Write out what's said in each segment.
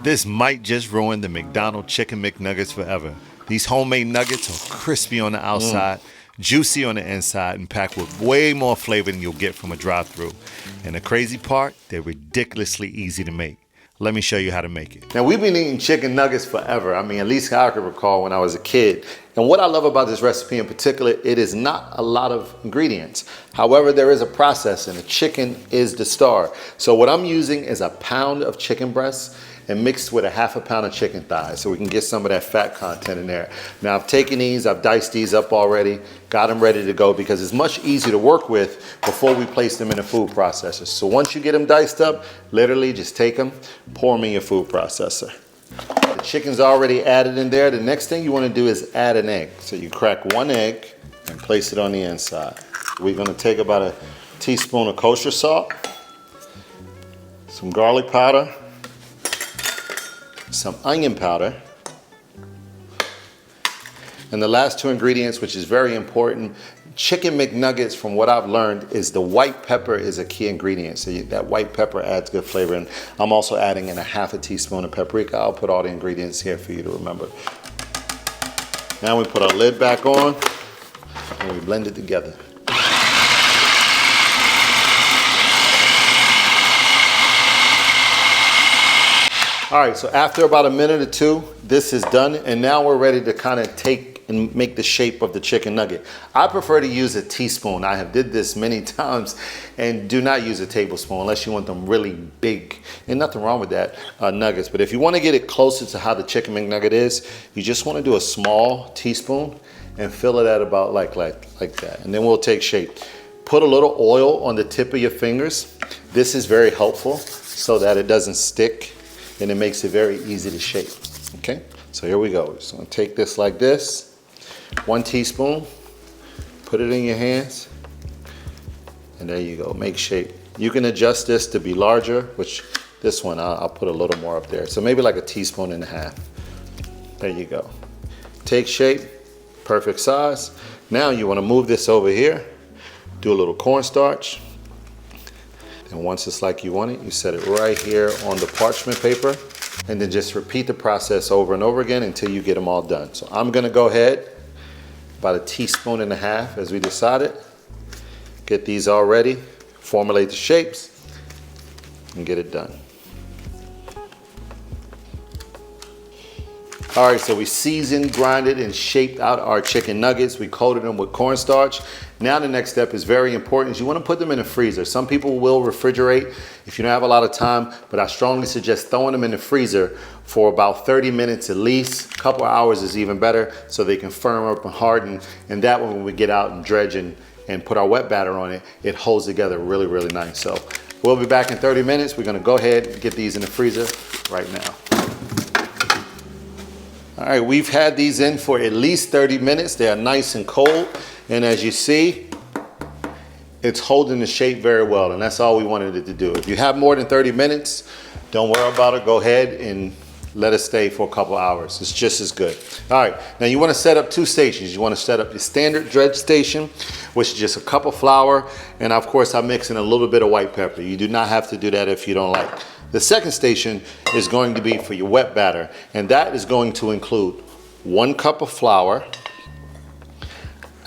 This might just ruin the McDonald's Chicken McNuggets forever. These homemade nuggets are crispy on the outside, juicy on the inside, and packed with way more flavor than you'll get from a drive-thru. And the crazy part, they're ridiculously easy to make. Let me show you how to make it. Now, we've been eating chicken nuggets forever. I mean, at least I can recall when I was a kid. And what I love about this recipe in particular, it is not a lot of ingredients. However, there is a process, and the chicken is the star. So what I'm using is a pound of chicken breasts and mixed with a half a pound of chicken thighs so we can get some of that fat content in there. Now, I've taken these, I've diced these up already, got them ready to go because it's much easier to work with before we place them in a food processor. So once you get them diced up, literally just take them, pour them in your food processor. The chicken's already added in there. The next thing you want to do is add an egg. So you crack one egg and place it on the inside. We're going to take about a teaspoon of kosher salt, some garlic powder, some onion powder, and the last two ingredients, which is very important. Chicken McNuggets, from what I've learned, is the white pepper is a key ingredient. So that white pepper adds good flavor. And I'm also adding in a half a teaspoon of paprika. I'll put all the ingredients here for you to remember. Now we put our lid back on and we blend it together. All right, so after about a minute or two, this is done, and now we're ready to kind of take and make the shape of the chicken nugget. I prefer to use a teaspoon. I have did this many times, and do not use a tablespoon unless you want them really big. And nothing wrong with that, nuggets. But if you want to get it closer to how the Chicken McNugget is, you just want to do a small teaspoon and fill it at about like that. And then we'll take shape. Put a little oil on the tip of your fingers. This is very helpful so that it doesn't stick, and it makes it very easy to shape. Okay, so here we go. So I'm gonna take this like this, 1 teaspoon, put it in your hands, and there you go, make shape. You can adjust this to be larger, which this one, I'll put a little more up there. So maybe like a teaspoon and a half. There you go. Take shape, perfect size. Now you wanna move this over here, do a little cornstarch, and once it's like you want it, you set it right here on the parchment paper, and then just repeat the process over and over again until you get them all done. So I'm gonna go ahead, about a teaspoon and a half as we decided, get these all ready, formulate the shapes, and get it done. All right, so we seasoned, grinded, and shaped out our chicken nuggets. We coated them with cornstarch. Now the next step is very important. Is you want to put them in the freezer. Some people will refrigerate if you don't have a lot of time, but I strongly suggest throwing them in the freezer for about 30 minutes at least. A couple of hours is even better so they can firm up and harden. And that way when we get out and dredge and put our wet batter on it, it holds together really, really nice. So we'll be back in 30 minutes. We're gonna go ahead and get these in the freezer right now. All right, we've had these in for at least 30 minutes. They are nice and cold. And as you see, it's holding the shape very well. And that's all we wanted it to do. If you have more than 30 minutes, don't worry about it. Go ahead and let it stay for a couple hours. It's just as good. All right, now you want to set up 2 stations. You want to set up your standard dredge station, which is just a cup of flour. And of course, I'm mixing a little bit of white pepper. You do not have to do that if you don't like. The second station is going to be for your wet batter, and that is going to include 1 cup of flour,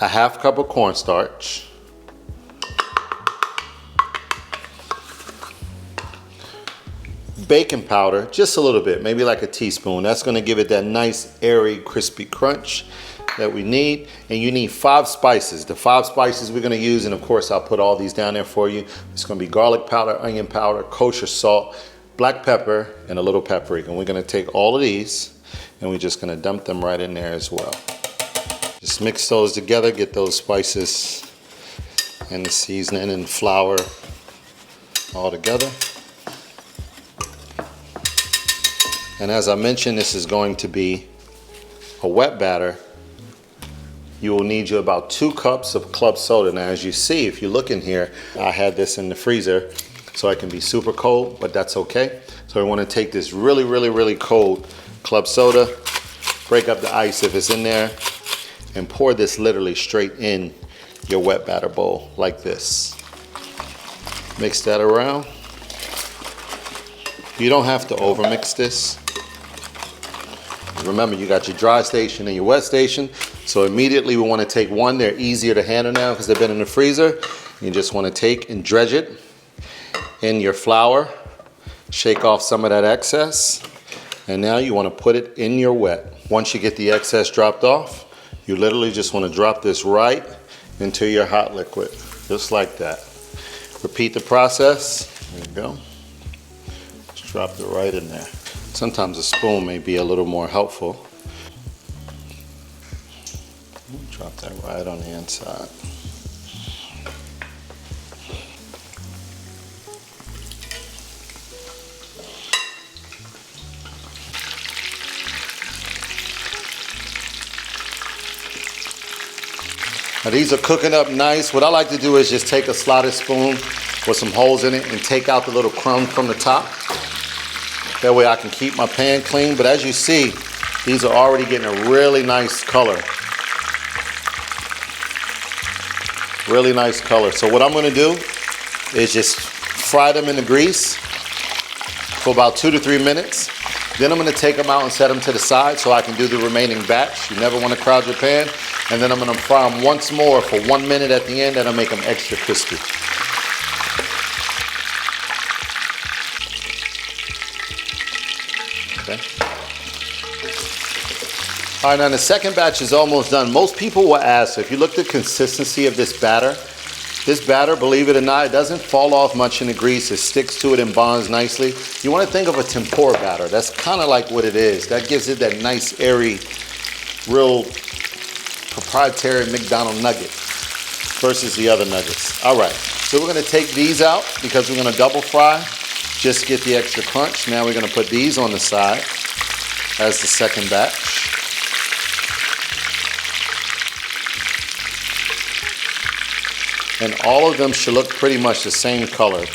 a half cup of cornstarch, baking powder, just a little bit, maybe like a teaspoon. That's going to give it that nice, airy, crispy crunch that we need. And you need 5 spices. The 5 spices we're going to use, and of course I'll put all these down there for you. It's going to be garlic powder, onion powder, kosher salt, black pepper, and a little paprika. And we're going to take all of these and we're just going to dump them right in there as well. Just mix those together, get those spices and the seasoning and flour all together. And as I mentioned, this is going to be a wet batter. You will need about 2 cups of club soda. Now, as you see, if you look in here, I had this in the freezer so it can be super cold, but that's okay. So we want to take this really, really, really cold club soda, break up the ice if it's in there, and pour this literally straight in your wet batter bowl like this. Mix that around. You don't have to overmix this. Remember, you got your dry station and your wet station. So immediately we want to take one. They're easier to handle now because they've been in the freezer. You just want to take and dredge it in your flour. Shake off some of that excess. And now you want to put it in your wet. Once you get the excess dropped off, you literally just want to drop this right into your hot liquid. Just like that. Repeat the process. There you go. Just drop it right in there. Sometimes a spoon may be a little more helpful. Drop that right on the inside. Now these are cooking up nice. What I like to do is just take a slotted spoon with some holes in it and take out the little crumb from the top. That way I can keep my pan clean. But as you see, these are already getting a really nice color. Really nice color. So what I'm going to do is just fry them in the grease for about 2 to 3 minutes. Then I'm going to take them out and set them to the side so I can do the remaining batch. You never want to crowd your pan. And then I'm going to fry them once more for 1 minute at the end, and I'll make them extra crispy. Okay. All right, now the second batch is almost done. Most people will ask, if you look at the consistency of this batter, believe it or not, it doesn't fall off much in the grease. It sticks to it and bonds nicely. You want to think of a tempura batter. That's kind of like what it is. That gives it that nice, airy, real proprietary McDonald nugget versus the other nuggets. All right, so we're going to take these out because we're going to double fry. Just get the extra crunch. Now we're going to put these on the side as the second batch. And all of them should look pretty much the same color.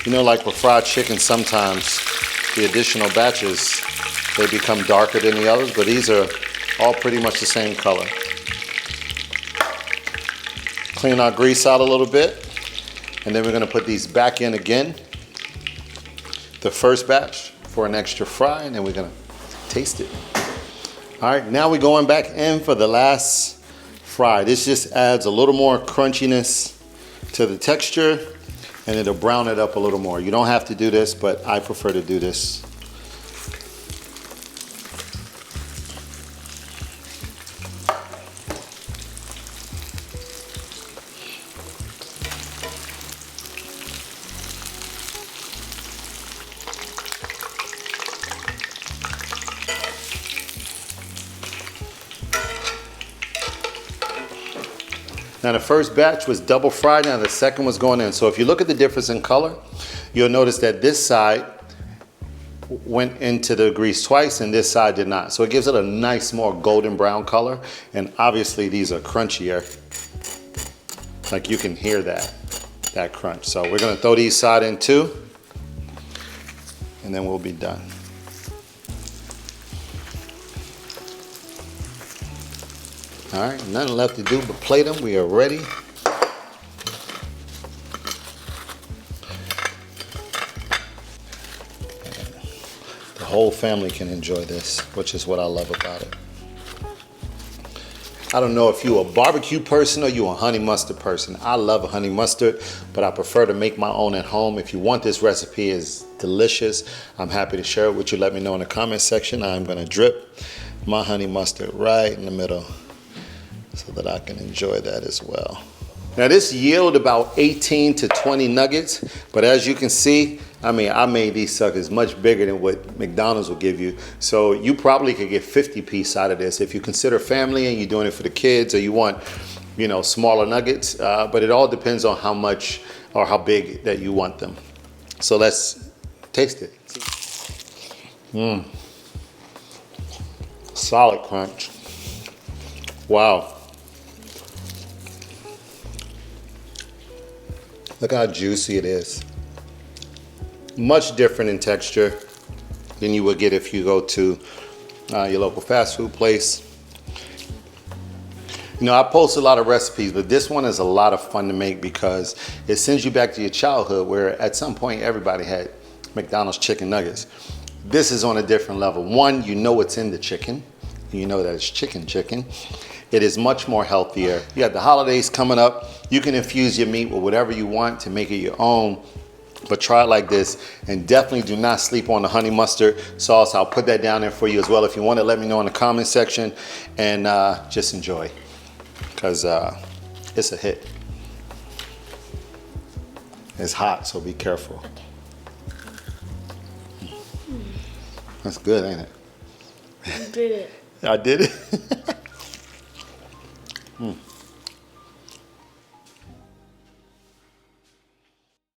You know, like with fried chicken, sometimes the additional batches, they become darker than the others, but these are all pretty much the same color. Clean our grease out a little bit. And then we're going to put these back in again, the first batch, for an extra fry, and then we're going to taste it. All right, now we're going back in for the last fry. This just adds a little more crunchiness to the texture, and it'll brown it up a little more. You don't have to do this, but I prefer to do this. Now the first batch was double fried, now the second was going in. So if you look at the difference in color, you'll notice that this side went into the grease twice and this side did not. So it gives it a nice, more golden brown color. And obviously these are crunchier. Like you can hear that crunch. So we're gonna throw these side in too, and then we'll be done. All right, nothing left to do but plate them. We are ready. The whole family can enjoy this, which is what I love about it. I don't know if you're a barbecue person or you're a honey mustard person. I love a honey mustard, but I prefer to make my own at home. If you want this recipe, it's delicious. I'm happy to share it with you. Let me know in the comment section. I'm gonna drip my honey mustard right in the middle, so that I can enjoy that as well. Now this yielded about 18 to 20 nuggets, but as you can see, I mean, I made these suckers much bigger than what McDonald's will give you. So you probably could get 50 pieces out of this if you consider family and you're doing it for the kids, or you want, you know, smaller nuggets, but it all depends on how much or how big that you want them. So let's taste it. Solid crunch. Wow. Look how juicy it is. Much different in texture than you would get if you go to your local fast food place. You know, I post a lot of recipes, but this one is a lot of fun to make because it sends you back to your childhood where at some point everybody had McDonald's chicken nuggets. This is on a different level. One, you know what's in the chicken. You know that it's chicken. It is much more healthier. You got the holidays coming up. You can infuse your meat with whatever you want to make it your own. But try it like this, and definitely do not sleep on the honey mustard sauce. I'll put that down there for you as well. If you want to, let me know in the comment section, and just enjoy, because it's a hit. It's hot, so be careful. That's good, ain't it? You did it. I did it.